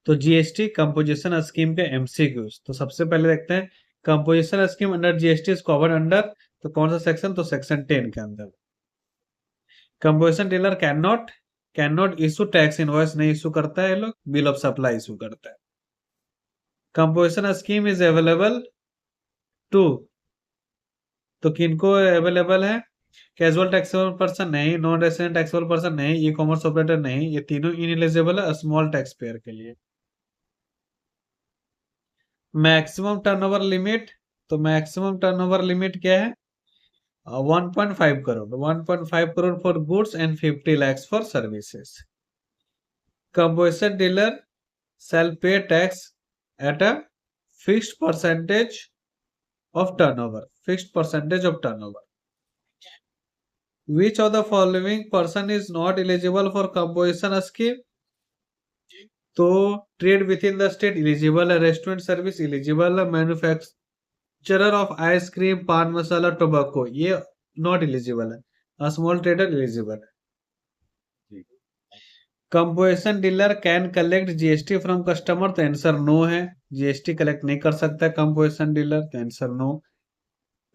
तो GST composition scheme के MCQs, तो सबसे पहले देखते हैं composition scheme under GST is covered under, तो कौन सा सेक्शन, तो सेक्शन 10 के अंदर। Composition dealer can not issue tax invoice, नहीं इशू करता है ये लोग, बिल ऑफ सप्लाई इशू करता है। Composition scheme is available to, तो किनको अवेलेबल है, कैजुअल टैक्सेबल पर्सन नहीं, नॉन रेसिडेंट टैक्सेबल पर्सन नहीं, ई कॉमर्स ऑपरेटर नहीं, ये तीनों इनएलिजिबल है स्मॉल टैक्स पेयर के लिए। मैक्सिमम टर्नओवर लिमिट, तो मैक्सिमम टर्नओवर लिमिट क्या है, 1.5 crore, 1.5 crore for goods and 50 lakhs for services. Composition dealer shall pay tax at a fixed percentage of turnover, fixed percentage of turnover. Which of the following person is not eligible for composition scheme? तो trade within the state eligible है, restaurant service eligible है, manufacturer of icecream, pan masala, tobacco ये not eligible है, small trader eligible है। Composition dealer can collect GST from customer, तो answer no है, GST collect नहीं कर सकता कंपोजिशन डीलर, तो answer no.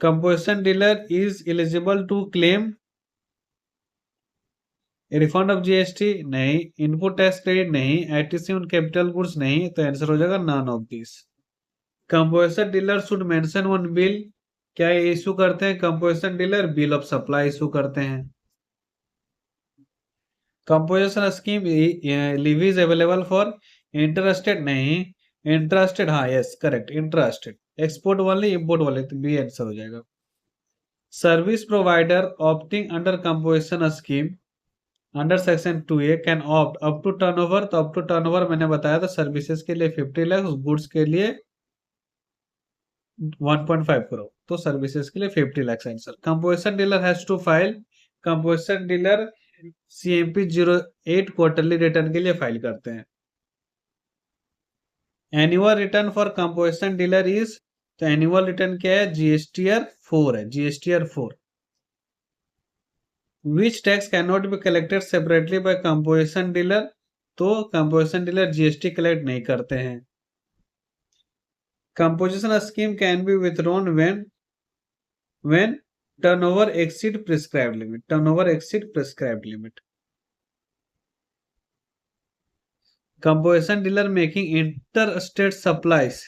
Composition dealer is eligible to claim refund of GST नहीं, इनपुट टैक्स क्रेडिट नहीं, आईटीसी ऑन कैपिटल गुड्स नहीं, तो आंसर हो जाएगा none of this. Composition dealer should mention on bill, क्या इशू करते हैं composition dealer, bill of supply issue करते हैं। Composition scheme levies available for interested नहीं, इंटरेस्टेड हाँ यस करेक्ट, इंटरेस्टेड, एक्सपोर्ट वाले इंपोर्ट वाले, तो बी आंसर हो जाएगा। Service provider opting under composition scheme under section 2A can opt up to turnover, तो अप टू टर्नओवर मैंने बताया था सर्विसेज के लिए 50 लाख, गुड्स के लिए 1.5 करोड़, तो सर्विसेज के लिए 50 lakh answer. Composition dealer has to file, composition dealer CMP 08 quarterly return के लिए फाइल करते हैं। Annual return for composition dealer is, तो एनुअल रिटर्न क्या है, GSTR 4 है, GSTR 4। Which tax can not be collected separately by composition dealer, तो composition dealer GST collect नहीं करते हैं। Composition scheme can be withdrawn when turnover exceed prescribed limit, turnover exceed prescribed limit. Composition dealer making inter state supplies,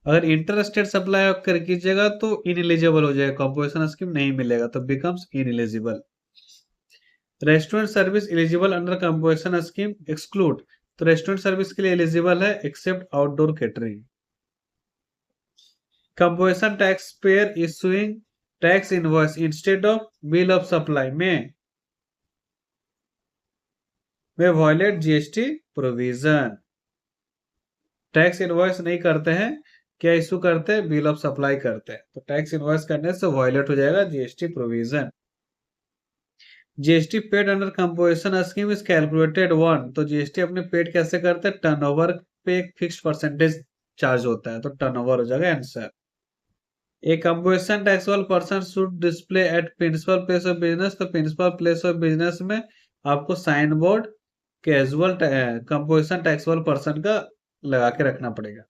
अगर inter state supply कर कीजिएगा तो ineligible हो जाएगा, कंपोजिशन स्कीम नहीं मिलेगा, तो becomes ineligible. Restaurant service eligible under composition scheme exclude, तो रेस्टोरेंट सर्विस के लिए एलिजिबल है except outdoor catering. Composition tax payer issuing tax invoice instead of bill of supply में violate GST provision. Tax invoice नहीं करते हैं, क्या issue करते हैं, बिल ऑफ सप्लाई करते हैं, तो टैक्स इनवॉइस करने से वायलेट हो जाएगा GST provision. GST paid under composition scheme is calculated 1, तो जीएसटी अपने पेड कैसे करते हैं, टर्नओवर पे एक फिक्स्ड परसेंटेज चार्ज होता है, तो टर्नओवर हो जाएगा answer. A composition taxable person should display at principal place of business, तो प्रिंसिपल प्लेस ऑफ बिजनेस में आपको sign board casual composition taxable person का लगा के रखना पड़ेगा।